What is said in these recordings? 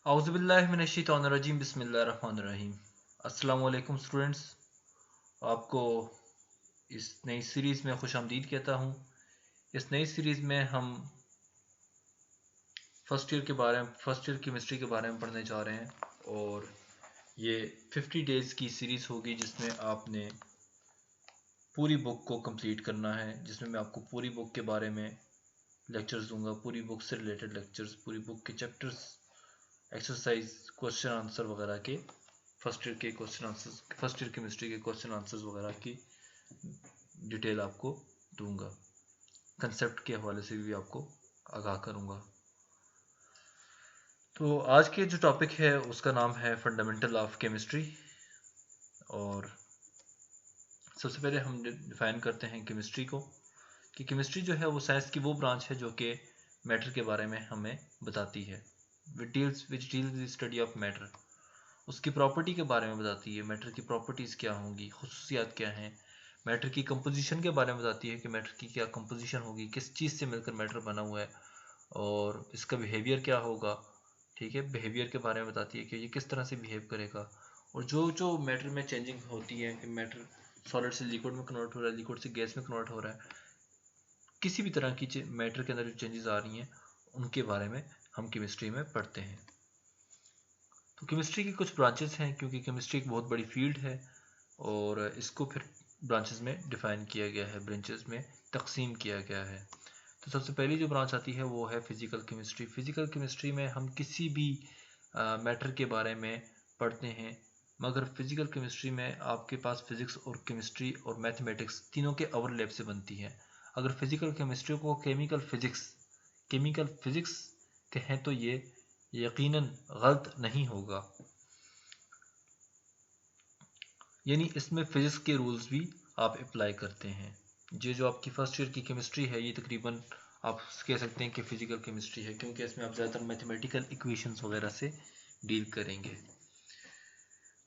औज़ुबिल्लाहिमिनश्शैतानिर्रजीम बिस्मिल्लाहिर्रहमानिर्रहीम। अस्सलाम वालेकुम स्टूडेंट्स, आपको इस नई सीरीज़ में खुशामदीद कहता हूँ। इस नई सीरीज़ में हम फर्स्ट ईयर केमिस्ट्री के बारे में पढ़ने जा रहे हैं और ये 50 डेज़ की सीरीज़ होगी जिसमें आपने पूरी बुक को कंप्लीट करना है, जिसमें मैं आपको पूरी बुक के बारे में लेक्चर्स दूंगा, पूरी बुक से रिलेटेड लेक्चर्स, पूरी बुक के चैप्टर्स, एक्सरसाइज, क्वेश्चन आंसर वगैरह के फर्स्ट ईयर केमिस्ट्री के क्वेश्चन आंसर्स वगैरह की डिटेल आपको दूंगा। कंसेप्ट के हवाले से भी आपको आगाह करूंगा। तो आज के जो टॉपिक है उसका नाम है फंडामेंटल ऑफ केमिस्ट्री। और सबसे पहले हम डिफाइन करते हैं केमिस्ट्री को, कि केमिस्ट्री जो है वो साइंस की वो ब्रांच है जो कि मैटर के बारे में हमें बताती है। Which deals with study of matter, उसकी प्रॉपर्टी के बारे में बताती है। मैटर की प्रॉपर्टीज़ क्या होंगी, खुसूसियात क्या हैं। मैटर की कंपोजिशन के बारे में बताती है कि मैटर की क्या कंपोजिशन होगी, किस चीज़ से मिलकर मैटर बना हुआ है और इसका बिहेवियर क्या होगा। ठीक है, बिहेवियर के बारे में बताती है कि ये किस तरह से बिहेव करेगा। और जो जो मैटर में चेंजिंग होती है कि मैटर सॉलिड से लिक्विड में कन्वर्ट हो रहा है, लिक्विड से गैस में कन्वर्ट हो रहा है, किसी भी तरह की मैटर के अंदर जो चेंजेस आ रही हैं उनके बारे में हम केमिस्ट्री में पढ़ते हैं। तो केमिस्ट्री की कुछ ब्रांचेस हैं, क्योंकि केमिस्ट्री एक बहुत बड़ी फील्ड है और इसको फिर ब्रांचेस में डिफाइन किया गया है, ब्रांचेस में तकसीम किया गया है। तो सबसे पहली जो ब्रांच आती है वो है फिजिकल केमिस्ट्री। फिजिकल केमिस्ट्री में हम किसी भी मैटर के बारे में पढ़ते हैं, मगर फिजिकल केमिस्ट्री में आपके पास फिजिक्स और केमिस्ट्री और मैथमेटिक्स तीनों के ओवरलैप से बनती है। अगर फिजिकल केमिस्ट्री को केमिकल फिजिक्स कहें तो ये यकीनन गलत नहीं होगा, यानी इसमें फिजिक्स के रूल्स भी आप अप्लाई करते हैं। ये जो आपकी फर्स्ट ईयर की केमिस्ट्री है ये तकरीबन आप कह सकते हैं कि फिजिकल केमिस्ट्री है, क्योंकि इसमें आप ज़्यादातर मैथमेटिकल इक्वेशंस वगैरह से डील करेंगे।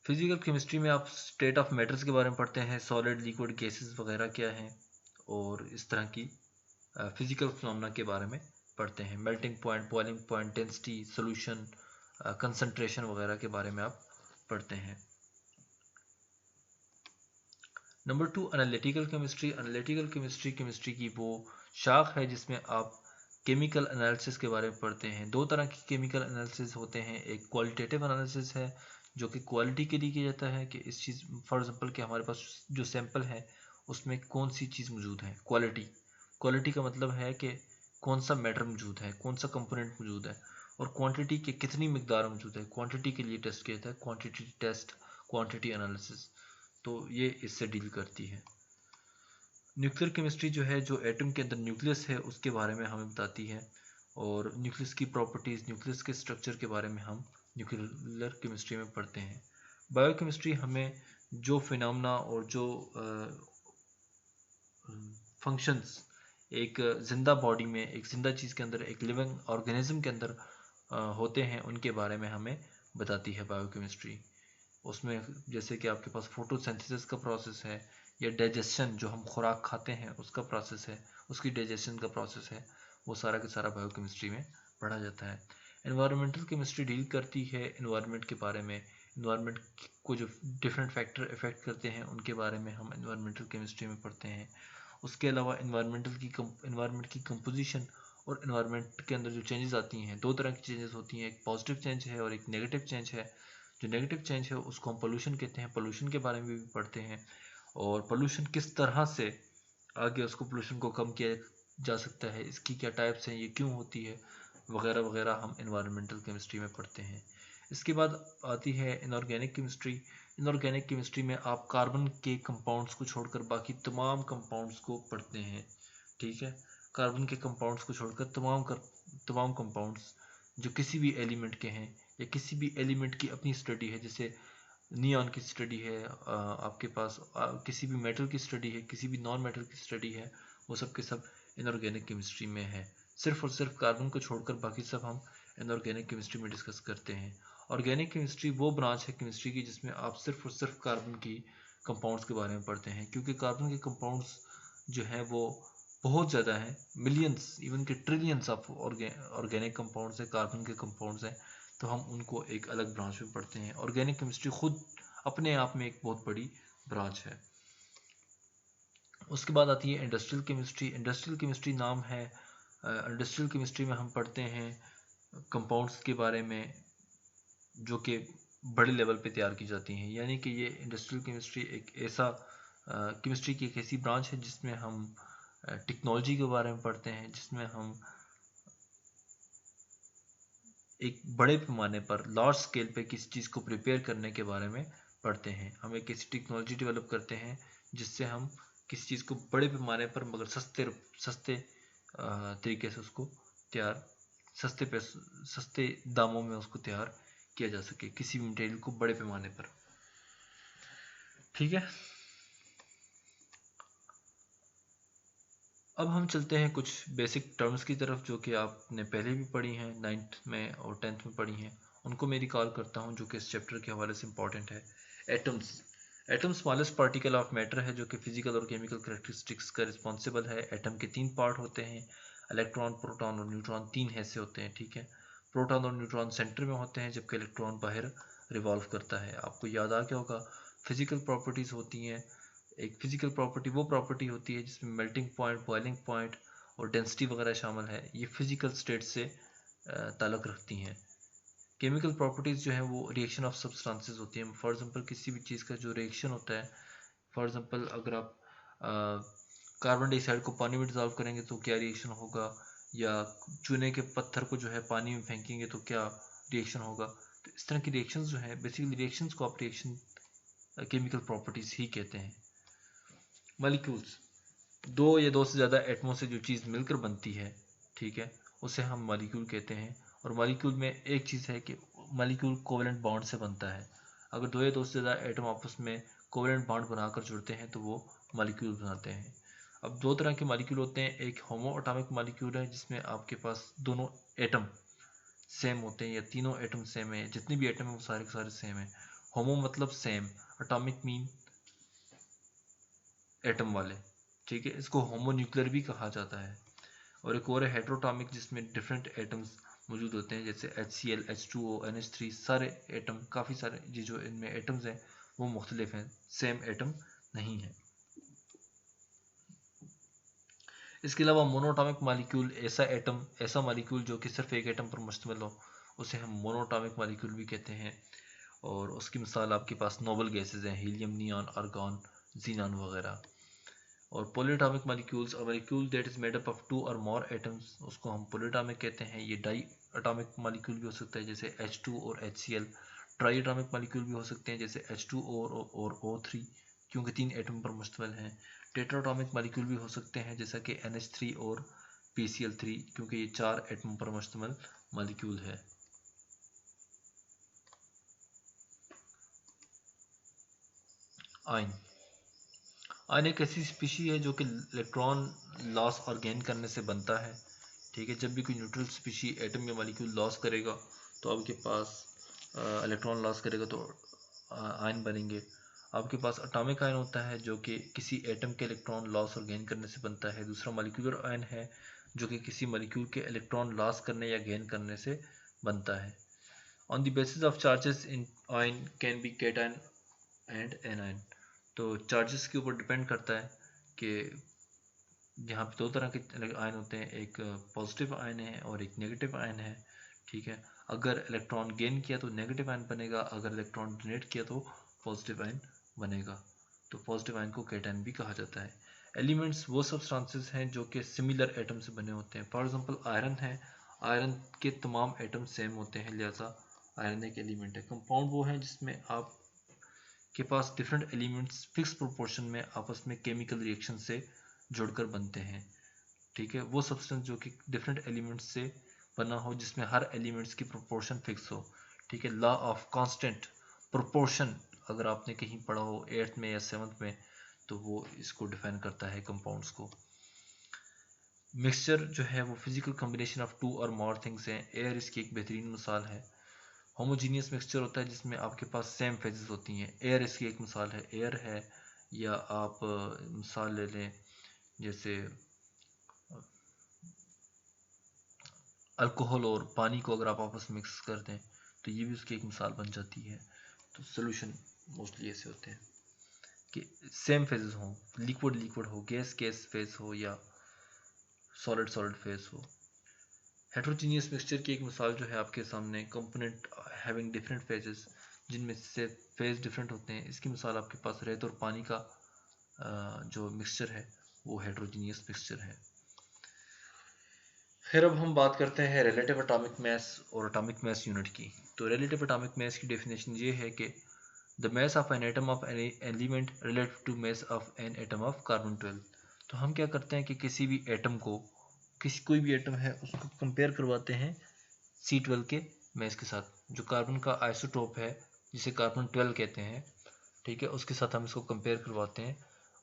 फिजिकल केमिस्ट्री में आप स्टेट ऑफ मैटर्स के बारे में पढ़ते हैं, सॉलिड, लिक्विड, गैसेस वगैरह क्या हैं, और इस तरह की फिजिकल फिनोमेना के बारे में पढ़ते हैं। Melting point, boiling point, density, solution, concentration वगैरह के बारे में आप पढ़ते हैं। Number 2, analytical chemistry. Analytical chemistry chemistry की वो शाख है जिसमें आप केमिकल एनालिसिस के बारे में पढ़ते हैं। दो तरह की केमिकल एनालिसिस होते हैं, एक क्वालिटेटिव एनालिसिस है जो कि क्वालिटी के लिए किया जाता है कि इस चीज़, फॉर एग्जांपल कि हमारे पास जो सैंपल है उसमें कौन सी चीज़ मौजूद है। क्वालिटी का मतलब है कि कौन सा मैटर मौजूद है, कौन सा कंपोनेंट मौजूद है, और क्वांटिटी के कितनी मिकदार मौजूद है। क्वांटिटी के लिए टेस्ट किया जाता है, क्वांटिटी टेस्ट, क्वांटिटी एनालिसिस, तो ये इससे डील करती है। न्यूक्लियर केमिस्ट्री जो है, जो एटम के अंदर न्यूक्लियस है उसके बारे में हमें बताती है, और न्यूक्लियस की प्रॉपर्टीज़, न्यूक्लियस के स्ट्रक्चर के बारे में हम न्यूक्लियर केमिस्ट्री में पढ़ते हैं। बायोकेमिस्ट्री हमें जो फिनोमेना और जो फंक्शंस एक ज़िंदा बॉडी में, एक ज़िंदा चीज़ के अंदर, एक लिविंग ऑर्गेनिज्म के अंदर होते हैं, उनके बारे में हमें बताती है बायोकेमिस्ट्री। उसमें जैसे कि आपके पास फोटोसिंथेसिस का प्रोसेस है, या डाइजेशन, जो हम खुराक खाते हैं उसका प्रोसेस है, उसकी डाइजेशन का प्रोसेस है, वो सारा का सारा बायोकेमिस्ट्री में पढ़ा जाता है। एनवायरमेंटल केमिस्ट्री डील करती है एनवायरनमेंट के बारे में। एनवायरनमेंट को जो डिफरेंट फैक्टर इफेक्ट करते हैं उनके बारे में हम एनवायरमेंटल केमिस्ट्री में पढ़ते हैं। उसके अलावा एनवायरनमेंट की कंपोजिशन और एनवायरनमेंट के अंदर जो चेंजेस आती हैं, दो तरह की चेंजेस होती हैं, एक पॉजिटिव चेंज है और एक नेगेटिव चेंज है। जो नेगेटिव चेंज है उसको हम पोल्यूशन कहते हैं, पोल्यूशन के बारे में भी पढ़ते हैं, और पोल्यूशन किस तरह से आगे उसको पोल्यूशन को कम किया जा सकता है, इसकी क्या टाइप्स हैं, ये क्यों होती है, वगैरह वगैरह हम इन्वायरमेंटल केमिस्ट्री में पढ़ते हैं। इसके बाद आती है इनऑर्गेनिक केमिस्ट्री। इनऑर्गेनिक केमिस्ट्री में आप कार्बन के कंपाउंड्स को छोड़कर बाकी तमाम कंपाउंड्स को पढ़ते हैं। ठीक है, कार्बन के कंपाउंड्स को छोड़कर तमाम कंपाउंड्स जो किसी भी एलिमेंट के हैं, या किसी भी एलिमेंट की अपनी स्टडी है, जैसे नियॉन की स्टडी है, आपके पास किसी भी मेटल की स्टडी है, किसी भी नॉन मेटल की स्टडी है, वो सब के सब इनऑर्गेनिक केमिस्ट्री में है। सिर्फ और सिर्फ कार्बन को छोड़कर बाकी सब हम इनऑर्गेनिक केमिस्ट्री में डिस्कस करते हैं। ऑर्गेनिक केमिस्ट्री वो ब्रांच है केमिस्ट्री की जिसमें आप सिर्फ और सिर्फ कार्बन की कंपाउंड्स के बारे में पढ़ते हैं, क्योंकि कार्बन के कंपाउंड्स जो हैं वो बहुत ज़्यादा हैं, मिलियंस, इवन के ट्रिलियंस ऑफ ऑर्गेनिक कंपाउंड्स हैं, कार्बन के कंपाउंड्स हैं। तो हम उनको एक अलग ब्रांच में पढ़ते हैं। ऑर्गेनिक केमिस्ट्री खुद अपने आप में एक बहुत बड़ी ब्रांच है। उसके बाद आती है इंडस्ट्रियल केमिस्ट्री। इंडस्ट्रियल केमिस्ट्री नाम है, इंडस्ट्रियल केमिस्ट्री में हम पढ़ते हैं कंपाउंड्स के बारे में जो कि बड़े लेवल पे तैयार की जाती हैं। यानी कि ये इंडस्ट्रियल केमिस्ट्री एक ऐसा केमिस्ट्री की एक ऐसी ब्रांच है जिसमें हम टेक्नोलॉजी के बारे में पढ़ते हैं, जिसमें हम एक बड़े पैमाने पर लार्ज स्केल पे किसी चीज़ को प्रिपेयर करने के बारे में पढ़ते हैं। हम एक ऐसी टेक्नोलॉजी डेवलप करते हैं जिससे हम किसी चीज़ को बड़े पैमाने पर मगर सस्ते तरीके से उसको तैयार सस्ते दामों में उसको तैयार किया जा सके, किसी भी मटेरियल को बड़े पैमाने पर। ठीक है, अब हम चलते हैं कुछ बेसिक टर्म्स की तरफ जो कि आपने पहले भी पढ़ी हैं, 9th में और 10th में पढ़ी हैं। उनको मैं रिकॉल करता हूं जो कि इस चैप्टर के हवाले से इंपॉर्टेंट है। Atoms. Atom smallest particle of matter है जो कि फिजिकल और केमिकल कैरेक्टरिस्टिक्स का रिस्पॉन्सिबल है। एटम के 3 पार्ट होते हैं, इलेक्ट्रॉन, प्रोटॉन और न्यूट्रॉन। 3 हिस्से होते हैं। ठीक है, प्रोटॉन और न्यूट्रॉन सेंटर में होते हैं जबकि इलेक्ट्रॉन बाहर रिवॉल्व करता है। आपको याद आ गया होगा, फिजिकल प्रॉपर्टीज़ होती हैं। एक फिजिकल प्रॉपर्टी वो प्रॉपर्टी होती है जिसमें मेल्टिंग पॉइंट, बॉइलिंग पॉइंट और डेंसिटी वगैरह शामिल है। ये फिजिकल स्टेट से ताल्लुक़ रखती हैं। केमिकल प्रॉपर्टीज़ जो है वो रिएक्शन ऑफ सब्सटेंसेस होती हैं। फॉर एग्जांपल किसी भी चीज़ का जो रिएक्शन होता है, फॉर एग्जांपल अगर आप कार्बन डाइऑक्साइड को पानी में डिजॉल्व करेंगे तो क्या रिएक्शन होगा, या चूने के पत्थर को जो है पानी में फेंकेंगे तो क्या रिएक्शन होगा। तो इस तरह की रिएक्शंस जो है, बेसिकली रिएक्शंस को आप रिएक्शन केमिकल प्रॉपर्टीज़ ही कहते हैं। मॉलिक्यूल्स, दो या दो से ज़्यादा एटमों से जो चीज़ मिलकर बनती है, ठीक है, उसे हम मॉलिक्यूल कहते हैं। और मॉलिक्यूल में एक चीज़ है कि मॉलिक्यूल कोवेलेंट बॉन्ड से बनता है। अगर दो या दो से ज़्यादा एटम आपस में कोवेलेंट बॉन्ड बनाकर जुड़ते हैं तो वो मॉलिक्यूल बनाते हैं। अब दो तरह के मॉलिक्यूल होते हैं, एक होमो एटॉमिक मॉलिक्यूल है जिसमें आपके पास दोनों एटम सेम होते हैं या तीनों एटम सेम है, जितने भी एटम हैं वो सारे के सारे सेम है। होमो मतलब सेम, एटॉमिक मीन एटम वाले। ठीक है, इसको होमोन्यूक्लियर भी कहा जाता है। और एक और है हेटेरोटॉमिक जिसमें डिफरेंट एटम्स मौजूद होते हैं, जैसे HCl, H2O, NH3। सारे एटम, काफ़ी सारे ये जो इनमें एटम्स हैं वो मुख्तलिफ हैं, सेम एटम नहीं है। इसके अलावा मोनोटॉमिक मॉलिक्यूल, ऐसा मॉलिक्यूल जो कि सिर्फ एक एटम पर मुश्तमिल हो, उसे हम मोनोटॉमिक मॉलिक्यूल भी कहते हैं। और उसकी मिसाल आपके पास नोबल गैसेज हैं, हीलियम, नियॉन, आर्गॉन, जीनॉन वगैरह। और पॉलीएटॉमिक मॉलिक्यूल्स, और molecule that is made up of 2 और मोर एटम्स, उसको हम पॉलीएटॉमिक कहते हैं। ये डाई एटॉमिक मॉलिक्यूल भी हो सकता है जैसे H2 और HCl। ट्राई एटॉमिक मॉलिक्यूल भी हो सकते हैं जैसे H2O और O3, क्योंकि 3 एटम पर मुश्तमिल हैं। टेट्राटॉमिक मॉलिक्यूल भी हो सकते हैं जैसा कि NH3 और PCl3, क्योंकि ये 4 एटम पर मुश्तमिल मॉलिक्यूल है। आयन। आयन एक ऐसी स्पीशी है जो कि इलेक्ट्रॉन लॉस और गेन करने से बनता है। ठीक है, जब भी कोई न्यूट्रल स्पीशी एटम या मॉलिक्यूल लॉस करेगा तो आपके पास इलेक्ट्रॉन लॉस करेगा तो आयन बनेंगे। आपके पास एटॉमिक आयन होता है जो कि किसी एटम के इलेक्ट्रॉन लॉस और गेन करने से बनता है। दूसरा मॉलिक्यूलर आयन है जो कि किसी मॉलिक्यूल के इलेक्ट्रॉन लॉस करने या गेन करने से बनता है। On the basis of charges in ion can be cation and anion. तो चार्जेस के ऊपर डिपेंड करता है कि यहाँ पे दो तरह के आयन होते हैं, एक पॉजिटिव आयन है और एक नेगेटिव आयन है। ठीक है, अगर इलेक्ट्रॉन गेन किया तो नेगेटिव आयन बनेगा, अगर इलेक्ट्रॉन डोनेट किया तो पॉजिटिव आयन बनेगा। तो पॉजिटिव आयन को कैटायन भी कहा जाता है। एलिमेंट्स वो सब्सटेंसेस हैं जो कि सिमिलर एटम से बने होते हैं। फॉर एग्जांपल आयरन है, आयरन के तमाम एटम सेम होते हैं, लिहाजा आयरन एक एलिमेंट है। कंपाउंड वो है जिसमें आप के पास डिफरेंट एलिमेंट्स फिक्स प्रोपोर्शन में आपस में केमिकल रिएक्शन से जुड़कर बनते हैं। ठीक है, वो सब्सटेंस जो कि डिफरेंट एलिमेंट्स से बना हो जिसमें हर एलिमेंट्स की प्रोपोर्शन फिक्स हो। ठीक है, लॉ ऑफ कांस्टेंट प्रोपोर्शन अगर आपने कहीं पढ़ा हो 8th में या 7th में, तो वो इसको डिफाइन करता है कंपाउंड्स को। मिक्सचर जो है वो फिजिकल कॉम्बिनेशन ऑफ 2 और मोर थिंग्स हैं। एयर इसकी एक बेहतरीन मिसाल है। होमोजीनियस मिक्सचर होता है जिसमें आपके पास सेम फेजेस होती हैं। एयर इसकी एक मिसाल है, एयर है। या आप मिसाल ले लें जैसे अल्कोहल और पानी को अगर आप आपस में मिक्स कर दें तो ये भी उसकी एक मिसाल बन जाती है। तो सोल्यूशन मोस्टली ऐसे होते हैं कि सेम फेजेस हों, लिक्विड लिक्विड हो, गैस गैस फेज हो या सॉलिड सॉलिड फेज हो। हेट्रोजीनियस मिक्सचर की एक मिसाल जो है आपके सामने, कंपोनेंट हैविंग डिफरेंट फेजेस, जिनमें से फेज डिफरेंट होते हैं, इसकी मिसाल आपके पास रेत और पानी का जो मिक्सचर है वो हेट्रोजीनियस मिक्सचर है। फिर अब हम बात करते हैं रिलेटिव एटॉमिक मास और एटॉमिक मास यूनिट की। तो रिलेटिव एटॉमिक मास की डेफिनेशन ये है कि the mass of an atom of an element relative to mass of an atom of carbon 12। तो हम क्या करते हैं कि किसी भी एटम को, कोई भी एटम है उसको कंपेयर करवाते हैं C12 के मास के साथ, जो कार्बन का आइसोटोप है जिसे कार्बन 12 कहते हैं, ठीक है, उसके साथ हम इसको कंपेयर करवाते हैं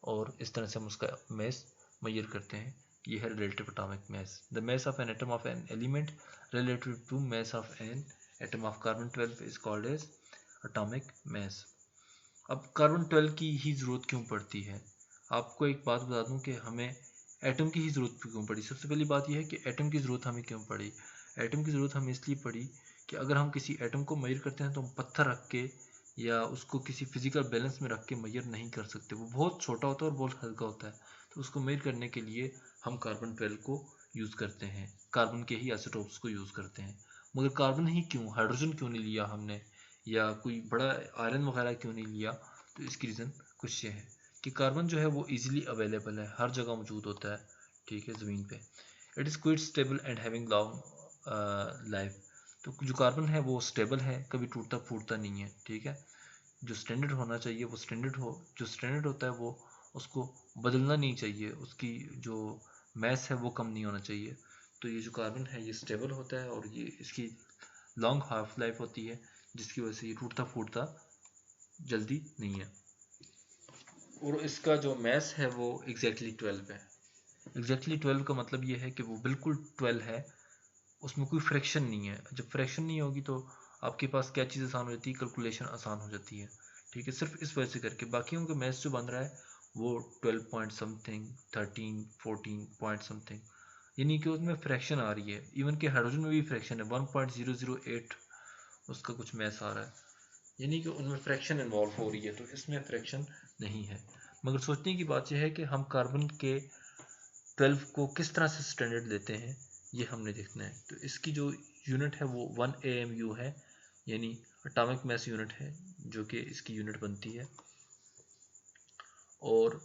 और इस तरह से हम उसका मास मेजर करते हैं। ये है relative atomic mass. The mass of an atom of an element relative to mass of an atom of carbon 12 is called as atomic mass. अब कार्बन 12 की ही ज़रूरत क्यों पड़ती है? आपको एक बात बता दूं कि हमें एटम की ही ज़रूरत क्यों पड़ी। सबसे पहली बात यह है कि एटम की ज़रूरत हमें क्यों पड़ी। एटम की ज़रूरत हमें इसलिए पड़ी कि अगर हम किसी एटम को मेजर करते हैं तो हम पत्थर रख के या उसको किसी फिजिकल बैलेंस में रख के मेजर नहीं कर सकते। वो बहुत छोटा होता है और बहुत हल्का होता है, तो उसको मेजर करने के लिए हम कार्बन 12 को यूज़ करते हैं, कार्बन के ही आइसोटोप्स को यूज़ करते हैं। मगर कार्बन ही क्यों, हाइड्रोजन क्यों नहीं लिया हमने, या कोई बड़ा आयरन वगैरह क्यों नहीं लिया? तो इसकी रीज़न कुछ ये है कि कार्बन जो है वो इजीली अवेलेबल है, हर जगह मौजूद होता है, ठीक है, ज़मीन पे। It is quit stable and having long life. तो जो कार्बन है वो स्टेबल है, कभी टूटता फूटता नहीं है, ठीक है। जो स्टैंडर्ड होना चाहिए वो स्टैंडर्ड हो, जो स्टैंडर्ड होता है वो उसको बदलना नहीं चाहिए, उसकी जो मैस है वो कम नहीं होना चाहिए। तो ये जो कार्बन है ये स्टेबल होता है और ये इसकी लॉन्ग हाफ लाइफ होती है, जिसकी वजह से ये टूटता फूटता जल्दी नहीं है। और इसका जो मैस है वो एग्जैक्टली 12 है। एग्जैक्टली 12 का मतलब ये है कि वो बिल्कुल 12 है, उसमें कोई फ्रैक्शन नहीं है। जब फ्रैक्शन नहीं होगी तो आपके पास क्या चीज़ आसान हो जाती है, कैलकुलेशन आसान हो जाती है, ठीक है, सिर्फ इस वजह से करके। बाकियों का मैथ्स जो बन रहा है वो 12 पॉइंट समथिंग, 13, 14 पॉइंट समथिंग, यानी कि उसमें फ्रैक्शन आ रही है। इवन कि हाइड्रोजन में भी फ्रैक्शन है, 1.008 उसका कुछ मैथ्स आ रहा है, यानी कि उनमें फ्रैक्शन इन्वॉल्व हो रही है, तो इसमें फ्रैक्शन नहीं है। मगर सोचने की बात यह है कि हम कार्बन के 12 को किस तरह से स्टैंडर्ड लेते हैं, ये हमने देखना है। तो इसकी जो यूनिट है वो 1 AMU है, यानी एटॉमिक मास यूनिट है, जो कि इसकी यूनिट बनती है। और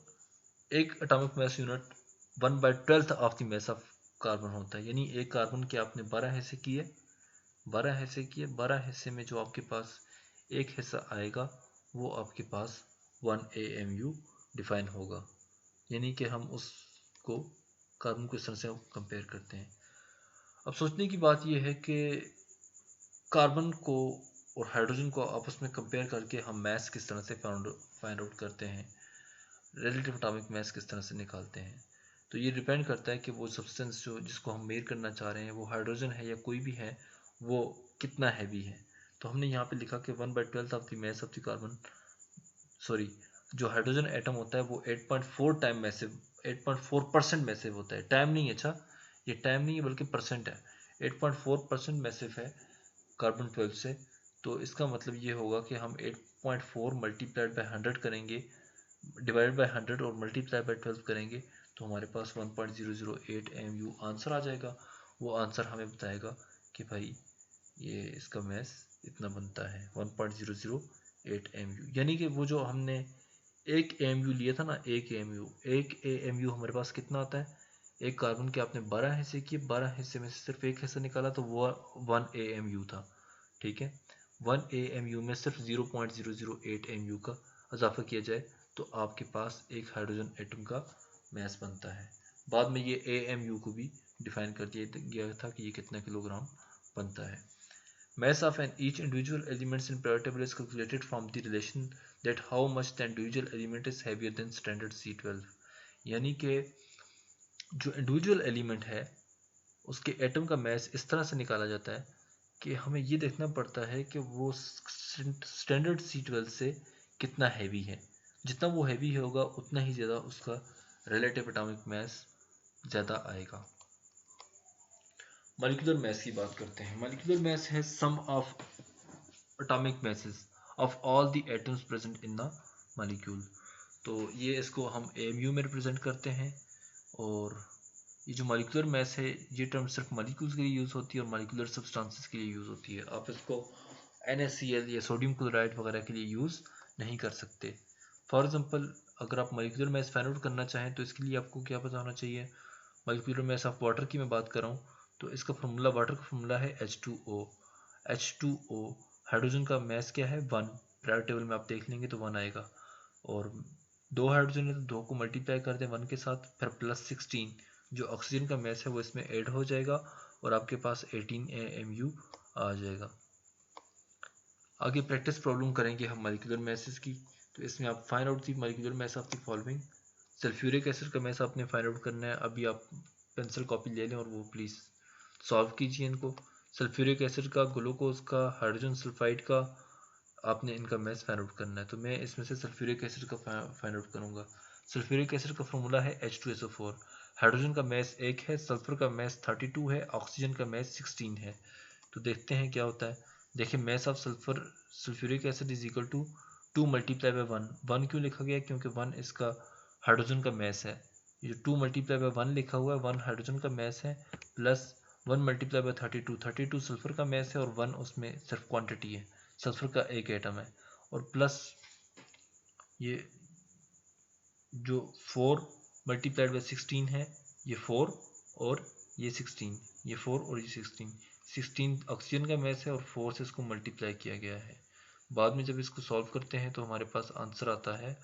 एक atomic mass unit 1/12 of the mass of carbon होता है, यानी एक कार्बन के आपने 12 हिस्से किए, 12 हिस्से किए, 12 हिस्से में जो आपके पास एक हिस्सा आएगा वो आपके पास 1 AMU डिफाइन होगा, यानी कि हम उसको कार्बन को इस तरह से कंपेयर करते हैं। अब सोचने की बात यह है कि कार्बन को और हाइड्रोजन को आपस में कंपेयर करके हम मैस किस तरह से फाइंड आउट करते हैं, रिलेटिव एटॉमिक मैस किस तरह से निकालते हैं। तो ये डिपेंड करता है कि वो सब्सटेंस जो जिसको हम मेयर करना चाह रहे हैं वो हाइड्रोजन है या कोई भी है, वो कितना हैवी है। तो हमने यहाँ पे लिखा कि 1/12 of the mass of the carbon, sorry, जो हाइड्रोजन एटम होता है वो 8.4 टाइम मैसिव, 8.4% मैसिव होता है। टाइम नहीं, अच्छा ये टाइम नहीं है बल्कि परसेंट है। 8.4% मैसिव है कार्बन 12 से। तो इसका मतलब ये होगा कि हम 8.4 मल्टीप्लाइड बाई 100 करेंगे, डिवाइड बाई 100 और मल्टीप्लाई बाई 12 करेंगे, तो हमारे पास 1.008 AMU आंसर आ जाएगा। वो आंसर हमें बताएगा कि भाई ये इसका मैस इतना बनता है, 1.008 AMU। यानी कि वो जो हमने एक AMU लिया था ना, एक AMU हमारे पास कितना आता है, एक कार्बन के आपने 12 हिस्से किए, 12 हिस्से में से सिर्फ एक हिस्सा निकाला तो वो 1 AMU था, ठीक है। 1 AMU में सिर्फ 0.008 AMU का इजाफा किया जाए तो आपके पास एक हाइड्रोजन एटम का मैस बनता है। बाद में ये AMU को भी डिफाइन कर दिया गया था कि ये कितना किलोग्राम बनता है। Mass of each individual elements in periodic table is calculated from the relation that how much the individual element is heavier than standard C12। यानी कि जो इंडिविजुअल एलिमेंट है उसके एटम का मैस इस तरह से निकाला जाता है कि हमें ये देखना पड़ता है कि वो स्टैंडर्ड C12 से कितना हैवी है। जितना वो हैवी होगा उतना ही ज़्यादा उसका रिलेटिव एटॉमिक मैस ज़्यादा आएगा। मॉलिक्यूलर मैस की बात करते हैं। मॉलिक्यूलर मैस है सम of atomic masses of all the atoms present in the molecule। तो ये इसको हम AMU में रिप्रेजेंट करते हैं। और ये जो मॉलिक्यूलर मैस है ये टर्म सिर्फ मॉलिक्यूल्स के लिए यूज़ होती है और मॉलिक्यूलर सब्सटेंसेस के लिए यूज़ होती है। आप इसको NaCl या सोडियम क्लोराइड वगैरह के लिए यूज़ नहीं कर सकते। फॉर एग्जांपल अगर आप मॉलिक्यूलर मैस फाइंड आउट करना चाहें तो इसके लिए आपको क्या पता होना चाहिए। मॉलिक्यूलर मैस ऑफ वाटर की मैं बात कर रहा हूँ तो इसका फार्मूला, वाटर का फार्मूला है H2O। H2O हाइड्रोजन का मैस क्या है 1, पीरियोडिक टेबल में आप देख लेंगे तो 1 आएगा। और 2 हाइड्रोजन है तो 2 को मल्टीप्लाई कर दें 1 के साथ, फिर प्लस 16 जो ऑक्सीजन का मैस है वो इसमें ऐड हो जाएगा और आपके पास 18 AMU आ जाएगा। आगे प्रैक्टिस प्रॉब्लम करेंगे हम मॉलिक्यूलर मैसेस की। तो इसमें आप find out the molecular mass of the following. Sulphuric acid का मैस आपने फाइंड आउट करना है। अभी आप पेंसिल कॉपी ले लें और वो प्लीज़ सॉल्व कीजिए इनको। सल्फ्यूरिक एसिड का, ग्लूकोज का, हाइड्रोजन सल्फाइड का आपने इनका मैस फाइंड आउट करना है। तो मैं इसमें से सल्फ्यूरिक एसिड का फाइंड आउट करूँगा। सल्फ्यूरिक एसिड का फॉर्मूला है H2SO4। हाइड्रोजन का मैस 1 है, सल्फर का मैस 32 है, ऑक्सीजन का मैस 16 है। तो देखते हैं क्या होता है। देखिए mass of sulphuric acid is equal to 2 multiply by 1। 1 क्यों लिखा गया? क्योंकि 1 इसका हाइड्रोजन का मैस है। ये जो 2 मल्टीप्लाई बाय 1 लिखा हुआ है 1 हाइड्रोजन का मैस है, प्लस 1 मल्टीप्लाई बाय 32, 32 सल्फर का मैस है और 1 उसमें सिर्फ क्वांटिटी है, सल्फर का एक एटम है। और प्लस ये जो 4 मल्टीप्लाइड बाय 16 है, ये 4 और ये 16, ये 4 और ये 16 ऑक्सीजन का मैस है और 4 से इसको मल्टीप्लाई किया गया है। बाद में जब इसको सॉल्व करते हैं तो हमारे पास आंसर आता है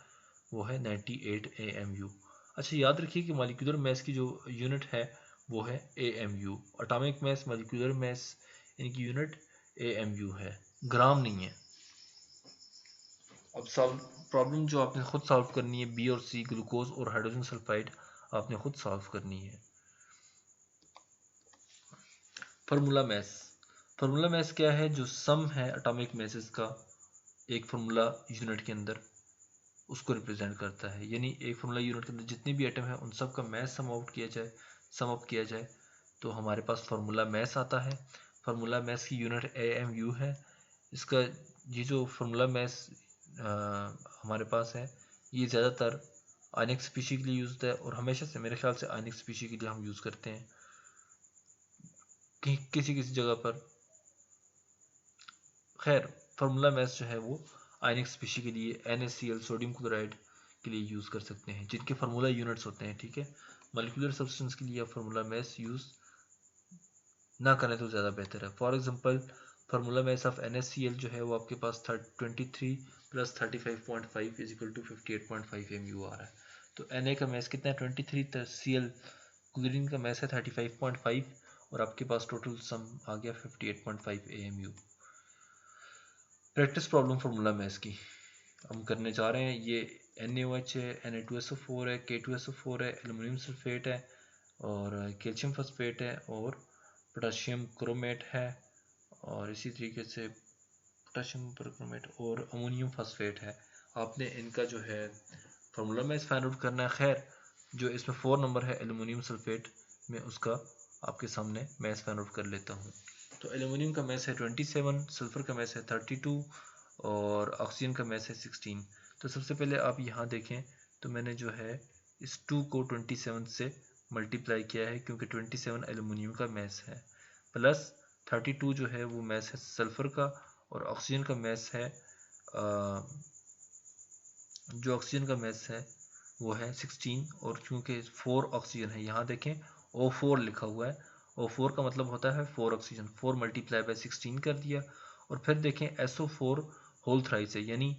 वो है 98 AMU। अच्छा याद रखिए कि मॉलिक्यूलर मैस की जो यूनिट है वो है AMU। Atomic mass, molecular mass, इनकी यूनिट AMU है, ग्राम नहीं है। अब सॉल्व प्रॉब्लम जो आपने खुद सॉल्व करनी है, बी और सी, ग्लूकोज और हाइड्रोजन सल्फाइड आपने खुद सॉल्व करनी है। Formula mess. फार्मूला मैस क्या है? जो सम है एटॉमिक मैसेस का एक फार्मूला यूनिट के अंदर, उसको रिप्रेजेंट करता है। यानी एक फार्मूला यूनिट के अंदर जितने भी एटम है उन सब का मैस सम अप किया जाए तो हमारे पास फार्मूला मैस आता है। फार्मूला मैस की यूनिट AMU है। इसका ये जो फार्मूला मैस हमारे पास है ये ज़्यादातर आयनिक स्पीशी के लिए यूज़ है और हमेशा से मेरे ख्याल से आयनिक स्पीशी के लिए हम यूज़ करते हैं किसी किसी जगह पर। खैर फार्मूला मैस जो है वो आयनिक स्पीशी के लिए NaCl सोडियम क्लोराइड के लिए यूज़ कर सकते हैं जिनके फार्मूला यूनिट्स होते हैं। ठीक है, मॉलिक्यूलर सब्सटेंस के लिए आप फार्मूला मैस यूज़ ना करें तो ज़्यादा बेहतर है। For example formula mass of NaCl जो है वो आपके पास 23 प्लस 35.5 इज इक्वल टू 58.5 AMU आ रहा है। तो Na का मैस कितना है 23, Cl क्लोरीन का मैस है 35.5 और आपके पास टोटल सम आ गया 58.5 AMU। Practice problem formula mass की हम करने जा रहे हैं। ये NaOH है, Na2SO4 है, K2SO4 है, एल्युमिनियम सल्फेट है और कैल्शियम फॉस्फेट है और पोटाशियम क्रोमेट है और इसी तरीके से पोटाशियम परक्रोमेट और अमोनियम फॉस्फेट है। आपने इनका जो है फार्मूला मैस फाइंड आउट करना है। खैर जो इसमें 4 नंबर है एल्युमिनियम सल्फेट में, उसका आपके सामने मैस फाइंड आउट कर लेता हूँ। तो एल्युमिनियम का मैस है 27, सल्फर का मैस है 32 और ऑक्सीजन का मैस है 16। तो सबसे पहले आप यहाँ देखें तो मैंने जो है इस 2 को 27 से मल्टीप्लाई किया है क्योंकि 27 एल्युमिनियम का मैस है, प्लस 32 जो है वो मैस है सल्फर का और ऑक्सीजन का मैस है जो ऑक्सीजन का मैस है वो है 16 और चूंकि 4 ऑक्सीजन है, यहाँ देखें O4 लिखा हुआ है, O4 का मतलब होता है 4 ऑक्सीजन, 4 मल्टीप्लाई बाय 16 कर दिया और फिर देखें SO4 होल थ्राइस है यानी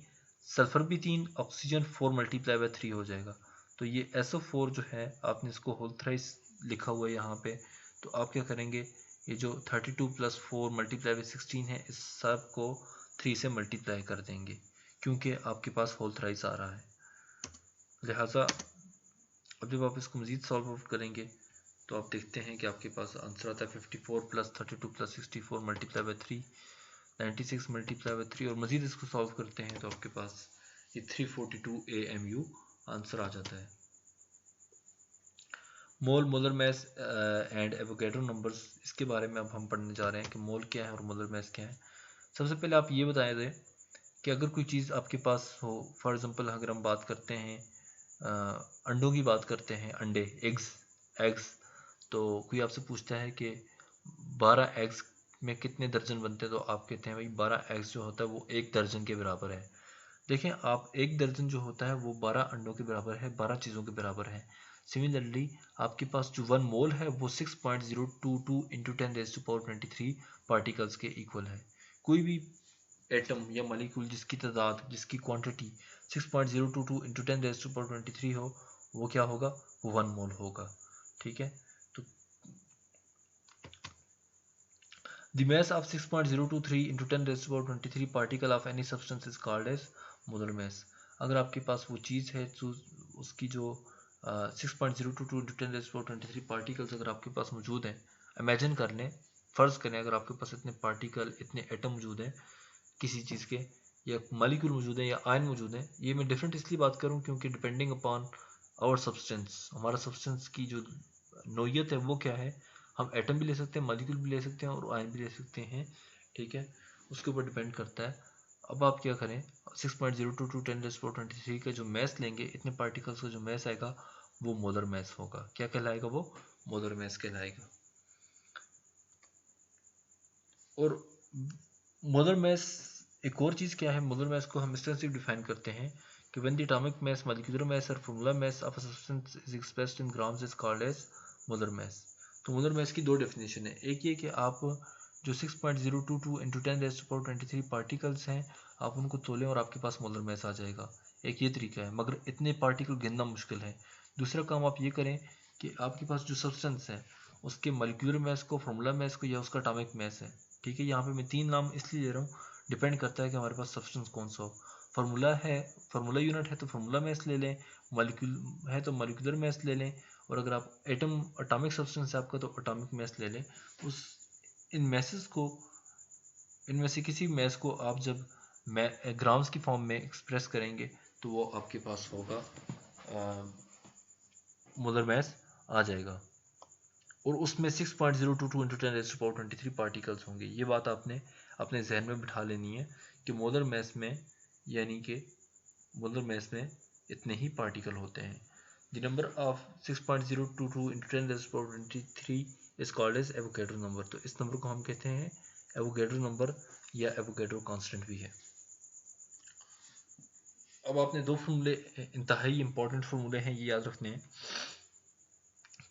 सल्फर भी 3, ऑक्सीजन 4 मल्टीप्लाई बाय 3 हो जाएगा। तो ये SO4 जो है आपने इसको होल थ्राइस लिखा हुआ है यहाँ पे। तो आप क्या करेंगे, ये जो 32 प्लस 4 मल्टीप्लाई बाय 16 है इस सब को 3 से मल्टीप्लाई कर देंगे क्योंकि आपके पास होल थ्राइस आ रहा है। लिहाजा अब जब आप इसको मज़ीद सॉल्व आउट करेंगे तो आप देखते हैं कि आपके पास आंसर आता है 54 plus 32 plus 64 multiply by 3, 96 multiply by 3 और मज़ीद इसको सॉल्व करते हैं तो आपके पास ये 342 AMU आंसर आ जाता है। Mole, molar mass and Avogadro numbers, इसके बारे में अब हम पढ़ने जा रहे हैं कि मोल क्या है और मोलर मैस क्या है। सबसे पहले आप ये बताएं थे कि अगर कोई चीज़ आपके पास हो, फॉर एग्जांपल अगर हम बात करते हैं अंडों की बात करते हैं, अंडे, एग्स, तो कोई आपसे पूछता है कि 12 एग्स में कितने दर्जन बनते हैं, तो आप कहते हैं भाई 12 एग्स जो होता है वो 1 दर्जन के बराबर है। देखें आप, 1 दर्जन जो होता है वो 12 अंडों के बराबर है, 12 चीज़ों के बराबर है। सिमिलरली आपके पास जो 1 मोल है वो 6.022 इंटू 10⁻23 पार्टिकल्स के इक्वल है। कोई भी एटम या मॉलिक्यूल जिसकी तादाद, जिसकी क्वांटिटी 6.022 इंटू 10⁻23 हो, वो क्या होगा, वो 1 मोल होगा। ठीक है, तो the mass of 6.023 into 10⁻23 particle of any substance is called as molar mass। अगर आपके पास वो चीज़ है तो उसकी जो 6.022 इंटू 10⁻23 पार्टिकल्स अगर आपके पास मौजूद हैं, इमेजिन कर लें, फ़र्ज़ करें अगर आपके पास इतने पार्टिकल, इतने एटम मौजूद हैं किसी चीज़ के, या मालिक्यूल मौजूद हैं या आयन मौजूद हैं। ये मैं डिफरेंट इसलिए बात करूँ क्योंकि डिपेंडिंग अपॉन आवर सब्सटेंस, हमारा सब्सटेंस की जो नोयत है वो क्या है, हम एटम भी ले सकते हैं, मॉलिक्यूल भी ले सकते हैं और आयन भी ले सकते हैं। ठीक है, उसके ऊपर डिपेंड करता है। अब आप क्या करें, 6.022 10⁻23 का जो मैस लेंगे, इतने पार्टिकल्स का जो मैस आएगा वो मोलर मैस होगा। क्या कहलाएगा, वो मोलर मैस कहलाएगा। और मोलर मैस, एक और चीज़ क्या है, मोलर मैस को हम इस तरह से डिफाइन करते हैं कि when the atomic mass, molecular mass और formula mass of a substance is expressed in grams is called as molar mass. तो मोलर मैस की दो डेफिनेशन है। एक ये कि आप जो 6.022 इंटू 10⁻23 पार्टिकल्स हैं, आप उनको तोलें और आपके पास मोलर मैस आ जाएगा। एक ये तरीका है, मगर इतने पार्टिकल गिनना मुश्किल है। दूसरा काम आप ये करें कि आपके पास जो सब्सटेंस है उसके मॉलिक्यूलर मास को, फॉर्मूला मास को या उसका एटॉमिक मास है। ठीक है, यहाँ पे मैं 3 नाम इसलिए ले रहा हूँ, डिपेंड करता है कि हमारे पास सब्सटेंस कौन सा हो। फार्मूला है, फार्मूला यूनिट है तो फार्मूला मैस ले लें, मॉलिक्यूल है तो मॉलिक्यूलर मैस ले लें, और अगर आप एटम, एटॉमिक सब्सटेंस है आपका तो एटॉमिक मैस ले लें। उस इन मैसेस को, इनमें से किसी मैस को आप जब ग्राम्स की फॉर्म में एक्सप्रेस करेंगे तो वो आपके पास होगा, मोलर मैस आ जाएगा। और उसमें 6.022 इंटू 10⁻23 पार्टिकल्स होंगे। ये बात आपने अपने जहन में बिठा लेनी है कि मोलर मैस में, यानी कि मोलर मैस में इतने ही पार्टिकल होते हैं। The number of 6.022 into 10⁻23 is called as Avogadro number. तो इस नंबर को हम कहते हैं एवोगैड्रो नंबर या एवोगैड्रो कांस्टेंट भी है। अब आपने दो फॉर्मूले, इंतहाई इंपॉर्टेंट फॉर्मूले हैं, ये याद रखने हैं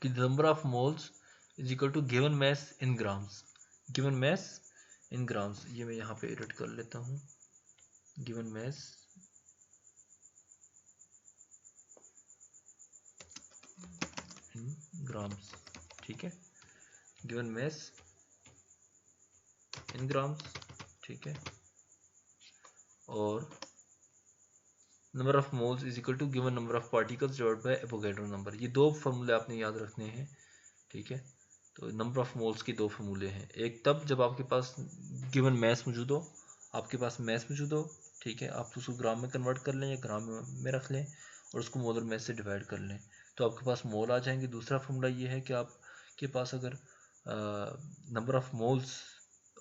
कि the number of moles is equal to given mass in grams. Given mass in grams, ये मैं यहाँ पे एडिट कर लेता हूँ, गिवन मैस इन ग्राम्स। ठीक है, गिवन मैस इन ग्राम्स। ठीक है, और number of moles is equal to given number of particles divided by Avogadro number. ये दो फॉर्मूले आपने याद रखने हैं। ठीक है, तो नंबर ऑफ मोल्स के दो फॉर्मूले हैं। एक तब जब आपके पास गिवन मैस मौजूद हो, आपके पास मैस मौजूद हो, ठीक है, आप उसको ग्राम में कन्वर्ट कर लें या ग्राम में रख लें और उसको मोलर मैस से डिवाइड कर लें तो आपके पास मोल आ जाएंगे। दूसरा फॉर्मूला ये है कि आपके पास अगर नंबर ऑफ मोल्स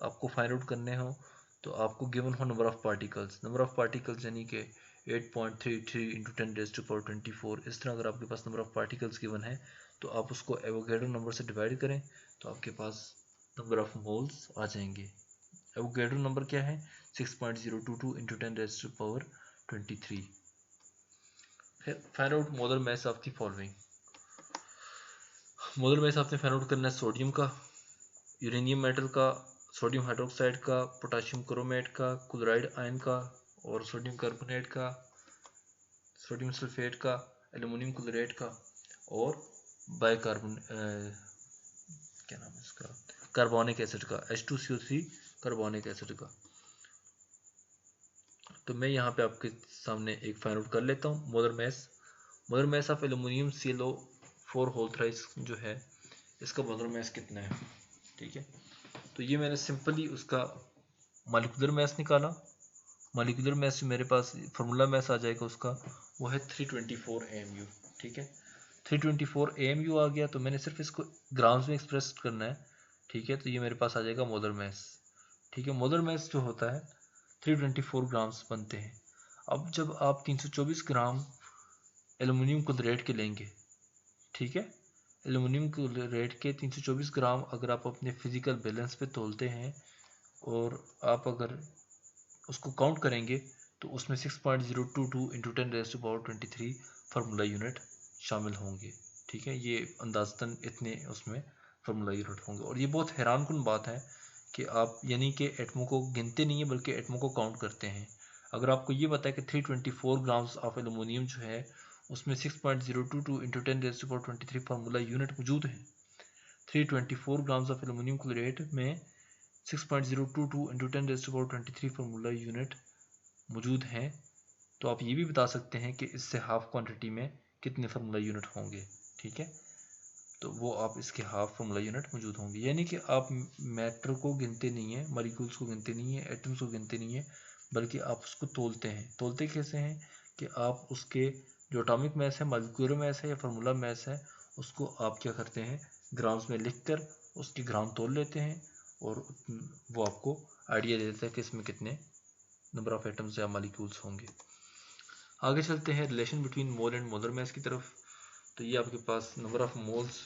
आपको फाइंड आउट करने हो तो आपको गिवन हो नंबर ऑफ पार्टिकल्स, यानी कि 8.33 इंटू 10⁻24। इस तरह अगर आपके पास नंबर ऑफ पार्टिकल्स गिवन है तो आप उसको एवोगैड्रो नंबर से डिवाइड करें तो आपके पास नंबर ऑफ मोल्स आ जाएंगे। एवोगैड्रो नंबर क्या है, 6.022 इंटू 10⁻23। फिर find out molar mass of the following. Molar mass आपने फाइंड आउट करना है सोडियम का, यूरेनियम मेटल का, सोडियम हाइड्रोक्साइड का, पोटाशियम क्रोमेट का, क्लोराइड आयन का, और सोडियम कार्बोनेट का, सोडियम सल्फेट का, एल्युमिनियम क्लोरेट का, और बाइकार्बन क्या नाम है इसका, कार्बोनिक एसिड का, H2CO3 कार्बोनिक एसिड का। तो मैं यहाँ पे आपके सामने एक फाइंड आउट कर लेता हूँ molar mass. Molar mass of aluminium ClO4 whole thrice जो है, इसका मोलर मैस कितना है। ठीक है, तो ये मैंने सिंपली उसका मॉलिक्यूलर मैस निकाला। मॉलिक्यूलर मैस मेरे पास फार्मूला मैस आ जाएगा उसका, वो है 324 AMU। ठीक है, 324 AMU आ गया तो मैंने सिर्फ इसको ग्राम्स में एक्सप्रेस करना है। ठीक है, तो ये मेरे पास आ जाएगा मोलर मैस। ठीक ठीक है। मोलर मास जो होता है 324 ग्राम्स बनते हैं। अब जब आप 324 ग्राम एल्युमिनियम क्लोराइड के लेंगे, ठीक है, एल्युमिनियम क्लोराइड के 324 ग्राम अगर आप अपने फिजिकल बैलेंस पे तोलते हैं और आप अगर उसको काउंट करेंगे तो उसमें 6.022 इंटू 10⁻23 फार्मूला यूनिट शामिल होंगे। ठीक है, ये अंदाज़तन इतने उसमें फार्मूला यूनिट होंगे। और ये बहुत हैरानकुन बात है कि आप यानी कि एटमों को गिनते नहीं है बल्कि एटमों को काउंट करते हैं। अगर आपको ये पता है कि 324 ग्राम्स ऑफ एल्युमिनियम जो है उसमें 6.022 इंटू 10⁻23 फार्मूला यूनिट मौजूद है। 324 ग्राम्स ऑफ एल्युमिनियम क्लोराइड में 6.022 इंटू 10⁻23 फार्मूला यूनिट मौजूद हैं, तो आप ये भी बता सकते हैं कि इससे हाफ क्वांटिटी में कितने फार्मूला यूनिट होंगे। ठीक है, तो वो आप इसके हाफ फार्मूला यूनिट मौजूद होंगे। यानी कि आप मैटर को गिनते नहीं हैं, मॉलिक्यूल्स को गिनते नहीं हैं, एटम्स को गिनते नहीं हैं, बल्कि आप उसको तोलते हैं। तोलते कैसे हैं कि आप उसके जो एटॉमिक मास है, मॉलिक्यूलर मास है या फार्मूला मास है, उसको आप क्या करते हैं, ग्राम्स में लिखकर उसकी ग्राम तोल लेते हैं और वो आपको आइडिया देता है कि इसमें कितने नंबर ऑफ एटम्स या मॉलिक्यूल्स होंगे। आगे चलते हैं relation between mole and molar mass की तरफ। तो ये आपके पास number of moles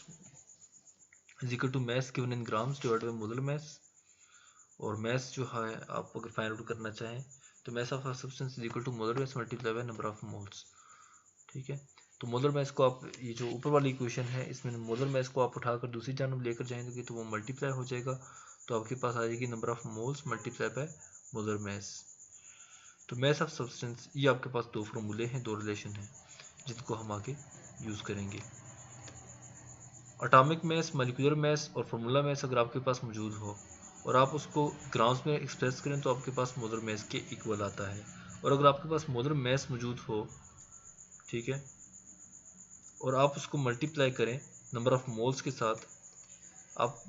is equal to mass given in grams divided by molar mass. और मास जो है आप अगर फाइंड आउट करना चाहें तो mass of substance is equal to molar mass multiply by number of moles. ठीक है, तो मोलर मास को आप, ये जो ऊपर वाली इक्वेशन है इसमें मोलर मास को आप उठाकर दूसरी जानब लेकर जाएंगे तो वो मल्टीप्लाई हो जाएगा, तो आपके पास आ जाएगी number of moles multiply by molar मास। तो मास ऑफ सब्सटेंस, ये आपके पास दो फॉर्मूले हैं, दो रिलेशन हैं जिनको हम आगे यूज़ करेंगे। एटॉमिक मास, मॉलिक्यूलर मास और फार्मूला मास अगर आपके पास मौजूद हो और आप उसको ग्राम्स में एक्सप्रेस करें तो आपके पास मोलर मास के इक्वल आता है। और अगर आपके पास मोलर मास मौजूद हो, ठीक है, और आप उसको मल्टीप्लाई करें नंबर ऑफ मोल्स के साथ, आप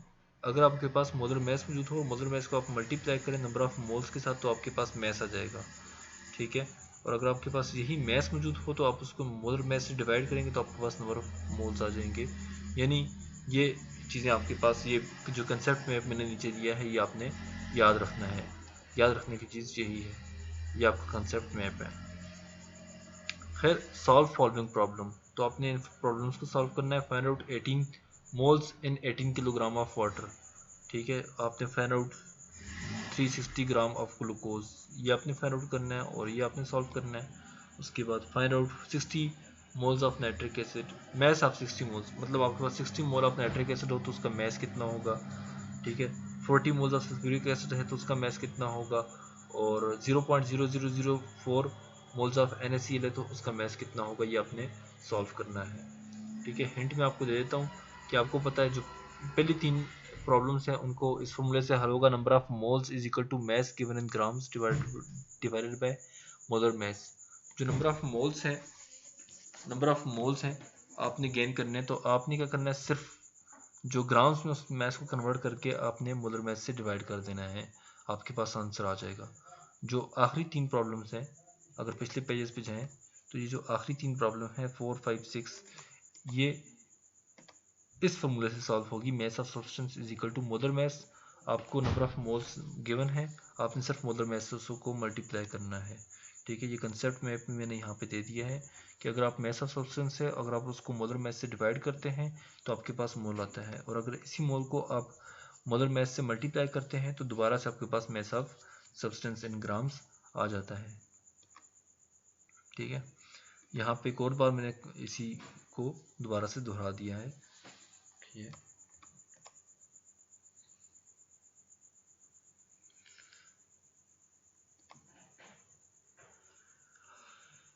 अगर आपके पास मोलर मास मौजूद हो, मोलर मास को आप मल्टीप्लाई करें नंबर ऑफ मोल्स के साथ, तो आपके पास मास आ जाएगा। ठीक है, और अगर आपके पास यही मास मौजूद हो तो आप उसको मोलर मास से डिवाइड करेंगे तो आपके पास नंबर ऑफ मोल्स आ जाएंगे। यानी ये चीज़ें आपके पास, ये जो कंसेप्ट में मैंने नीचे दिया है ये आपने याद रखना है। याद रखने की चीज़ यही है, ये आपका कंसेप्ट मैप है। खैर, सॉल्व फॉलोइंग प्रॉब्लम, तो आपने इन प्रॉब्लम्स को सॉल्व करना है। Find out 18 moles in 18 kilogram of water. ठीक है, आपने find out 360 gram of glucose, ये आपने फाइंड आउट करना है और ये आपने सॉल्व करना है। उसके बाद find out 60 moles of nitric acid, mass of 60 moles, मतलब आपके पास 60 मोल ऑफ नाइट्रिक एसिड हो तो उसका मैस कितना होगा। ठीक है, 40 मोल्स ऑफ सल्फ्यूरिक एसिड है तो उसका मैस कितना होगा, और 0.0004 मोल्स ऑफ NaCl है तो उसका मैस कितना होगा, ये आपने सॉल्व करना है। ठीक है, हिंट मैं आपको दे देता हूँ कि आपको पता है जो पहली तीन प्रॉब्लम्स हैं उनको इस फॉर्मूले से हल होगा, number of moles is equal to mass given in grams divided by molar mass. जो नंबर ऑफ मोल्स हैं आपने गेन करने हैं, तो आपने क्या करना है, सिर्फ जो ग्राम्स में उस मास को कन्वर्ट करके आपने मोलर मास से डिवाइड कर देना है, आपके पास आंसर आ जाएगा। जो आखिरी तीन प्रॉब्लम्स हैं, अगर पिछले पेजेस पे जाएं तो ये जो आखिरी तीन प्रॉब्लम है 4, 5, 6, ये इस फॉर्मूले से सॉल्व होगी। Mass of substance is equal to molar mass, आपको नंबर ऑफ मोल्स गिवन है, आपने सिर्फ मोलर मास को मल्टीप्लाई करना है। ठीक है, ये कंसेप्ट मैंने यहाँ पे दे दिया है कि अगर आप मास ऑफ सब्सटेंस है, अगर आप उसको मोलर मास से डिवाइड करते हैं तो आपके पास मोल आता है, और अगर इसी मोल को आप मोलर मास से मल्टीप्लाई करते हैं तो दोबारा से आपके पास mass of substance in grams आ जाता है। ठीक है, यहाँ पे एक और बार मैंने इसी को दोबारा से दोहरा दिया है। ठीक है,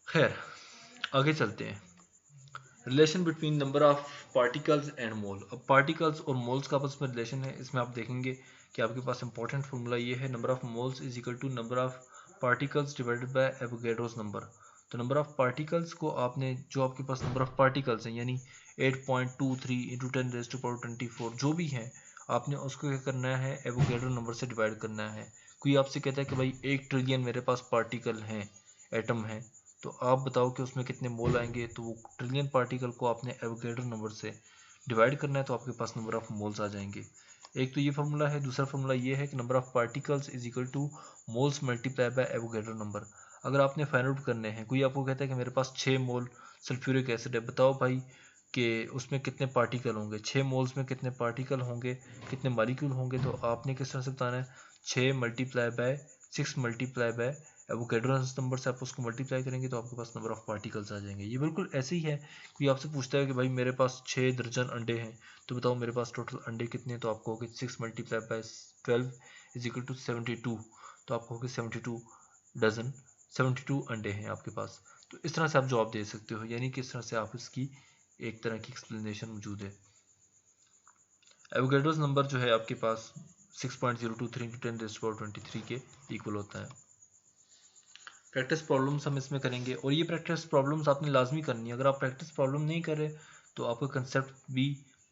खैर आगे चलते हैं। Relation between number of particles and मोल। अब पार्टिकल्स और मोल्स का आपस में रिलेशन है, इसमें आप देखेंगे कि आपके पास इंपॉर्टेंट फॉर्मूला ये है, number of moles is equal to number of particles divided by Avogadro's number. तो नंबर ऑफ पार्टिकल्स को आपने, जो आपके पास नंबर ऑफ पार्टिकल्स हैं यानी 8.23 इंटू 10⁻24 जो भी हैं, आपने उसको क्या करना है, एवोगैड्रो नंबर से डिवाइड करना है। कोई आपसे कहता है कि भाई 1 ट्रिलियन मेरे पास पार्टिकल हैं, एटम हैं, तो आप बताओ कि उसमें कितने मोल आएंगे, तो वो ट्रिलियन पार्टिकल को आपने एवोगैड्रो नंबर से डिवाइड करना है तो आपके पास नंबर ऑफ मोल्स आ जाएंगे। एक तो ये फार्मूला है, दूसरा फार्मूला ये है कि number of particles is equal two moles multiply by Avogadro number. अगर आपने फाइंड आउट करने हैं, कोई आपको कहता है कि मेरे पास 6 मोल सल्फ्यूरिक एसिड है, बताओ भाई कि उसमें कितने पार्टिकल होंगे, 6 मोल्स में कितने पार्टिकल होंगे, कितने मॉलिक्यूल होंगे। तो आपने किस तरह से बताना है, 6 multiply bye 6 multiply bye Avogadro number से आप उसको मल्टीप्लाई करेंगे तो आपके पास नंबर ऑफ पार्टिकल्स आ जाएंगे। ये बिल्कुल ऐसे ही है, कोई आपसे पूछता है कि भाई मेरे पास 6 दर्जन अंडे हैं, तो बताओ मेरे पास टोटल अंडे कितने हैं, तो आपको होगी 6 multiply by 12 is equal to 72, तो आपको होगी 72 डजन, 72 अंडे हैं आपके पास। तो इस तरह से आप जवाब दे सकते हो, यानी कि इस तरह से आप इसकी एक तरह की एक्सप्लेनेशन मौजूद है। एवोगैड्रोस नंबर जो है आपके पास 6.023 × 10⁻23 के इक्वल होता है। प्रैक्टिस प्रॉब्लम्स हम इसमें करेंगे, और ये प्रैक्टिस प्रॉब्लम्स आपने लाजमी करनी है। अगर आप प्रैक्टिस प्रॉब्लम नहीं कर रहे तो आपका कंसेप्ट भी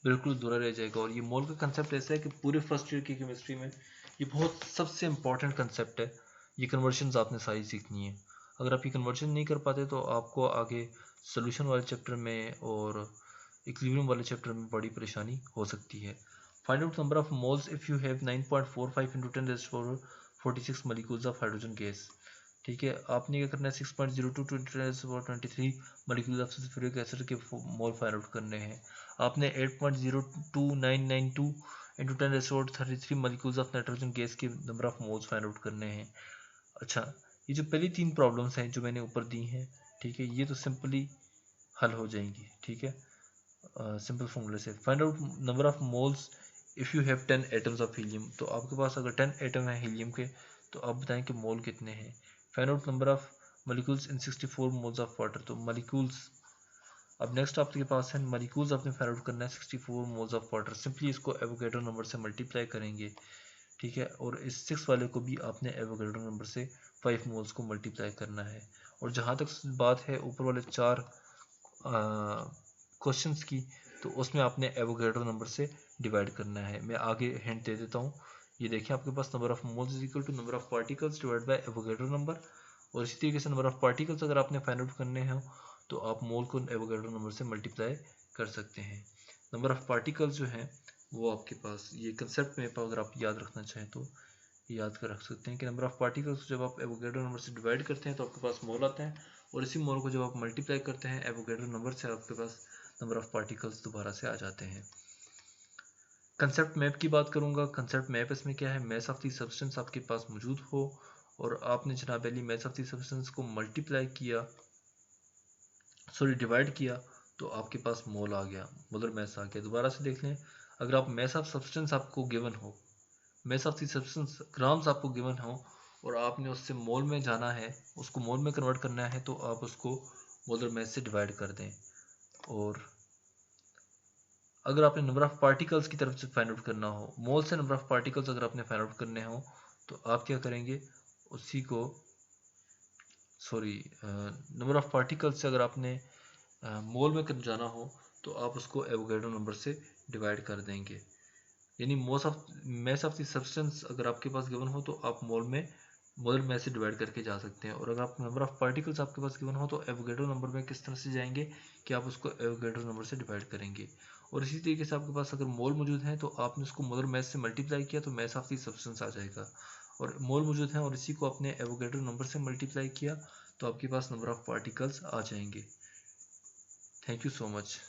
बिल्कुल अधूरा रह जाएगा। और ये मोल का कंसेप्ट ऐसा है कि पूरे फर्स्ट ईयर की केमिस्ट्री में ये बहुत सबसे इंपॉर्टेंट कंसेप्ट है। ये कन्वर्शंस आपने सारी सीखनी है। अगर आप ये कन्वर्शन नहीं कर पाते तो आपको आगे सोल्यूशन वाले चैप्टर में और इक्विलिब्रियम वाले चैप्टर में बड़ी परेशानी हो सकती है। Find out number of moles if you have 9.45 × 10⁻46 molecules of hydrogen gas. ठीक है, आपने क्या करना है, 6.02 × 10⁻23 मॉलिक्यूल ऑफ सल्फ्यूरिक एसिड के मोल फाइंड आउट करने हैं। आपने 8.02992 × 10⁻33 मॉलिक्यूल्स ऑफ नाइट्रोजन गैस के number of moles find out करने हैं। अच्छा, ये जो पहली 3 प्रॉब्लम्स हैं जो मैंने ऊपर दी हैं, ठीक है, ये तो सिंपली हल हो जाएंगी। ठीक है, सिंपल फॉर्मूले से find out number of moles if you have 10 atoms of helium. तो आपके पास अगर 10 एटम है हीलियम के तो आप बताएं कि मोल कितने हैं। Find out number of molecules in 64 moles of water. तो मॉलिक्यूल्स, अब नेक्स्ट आपके पास है मॉलिक्यूल्स आपने फाइंड आउट करना है 64 मोल्स ऑफ वाटर। सिंपली इसको एवोगैड्रो नंबर से मल्टीप्लाई करेंगे। ठीक है, और इस 6 वाले को भी आपने एवोगैड्रो नंबर से 5 मोल्स को मल्टीप्लाई करना है। और जहाँ तक बात है ऊपर वाले 4 क्वेश्चंस की, तो उसमें आपने एवोगैड्रो नंबर से डिवाइड करना है। मैं आगे हिंट दे देता हूँ। ये देखिए आपके पास number of moles is equal to number of particles divide by Avogadro number. और इसी तरीके से नंबर ऑफ पार्टिकल्स अगर आपने फाइंड आउट करने हो तो आप मोल को एवोगैड्रो नंबर से मल्टीप्लाई कर सकते हैं। नंबर ऑफ पार्टिकल्स जो हैं वो आपके पास ये कंसेप्ट में अगर आप याद रखना चाहें तो याद कर रख सकते हैं कि नंबर ऑफ पार्टिकल्स जब आप एवोगैड्रो नंबर से डिवाइड करते हैं तो आपके पास मोल आता है, और इसी मोल को जब आप मल्टीप्लाई करते हैं एवोगैड्रो नंबर से आपके पास नंबर ऑफ पार्टिकल्स दोबारा से आ जाते हैं। कंसेप्ट मैप की बात करूंगा। कंसेप्ट मैप इसमें क्या है, मैस ऑफ दी सब्सटेंस आपके पास मौजूद हो और आपने जनाब Ali mass of the substance को मल्टीप्लाई किया, सॉरी डिवाइड किया, तो आपके पास मोल आ गया, मोलर मैस आ गया। दोबारा से देख लें, अगर आप मैस ऑफ सब्सटेंस आपको गिवन हो, mass of the substance grams आपको गिवन हो और आपने उससे मोल में जाना है, उसको मोल में कन्वर्ट करना है, तो आप उसको मोलर मैस से डिवाइड कर दें। और अगर आपने नंबर ऑफ पार्टिकल्स की तरफ से फाइंड आउट करना हो, मोल से नंबर ऑफ पार्टिकल्स अगर आपने फाइंड आउट करने हो तो आप क्या करेंगे, उसी को सॉरी नंबर ऑफ पार्टिकल्स से अगर आपने मोल में जाना हो तो आप उसको एवोगैड्रो नंबर से डिवाइड कर देंगे। यानी मैस ऑफ द सब्सटेंस अगर आपके पास गिवन हो तो आप मोलर मैस से डिवाइड करके जा सकते हैं। और अगर आप नंबर ऑफ पार्टिकल्स आपके पास गिवन हो तो एवोगैड्रो नंबर में किस तरह से जाएंगे कि आप उसको एवोगैड्रो नंबर से डिवाइड करेंगे। और इसी तरीके से आपके पास अगर मोल मौजूद है तो आपने उसको मोलर मैस से मल्टीप्लाई किया तो मैस ऑफ द सब्सटेंस आ जाएगा। और मोल मौजूद है और इसी को आपने एवोगैड्रो नंबर से मल्टीप्लाई किया तो आपके पास नंबर ऑफ पार्टिकल्स आ जाएंगे। Thank you so much.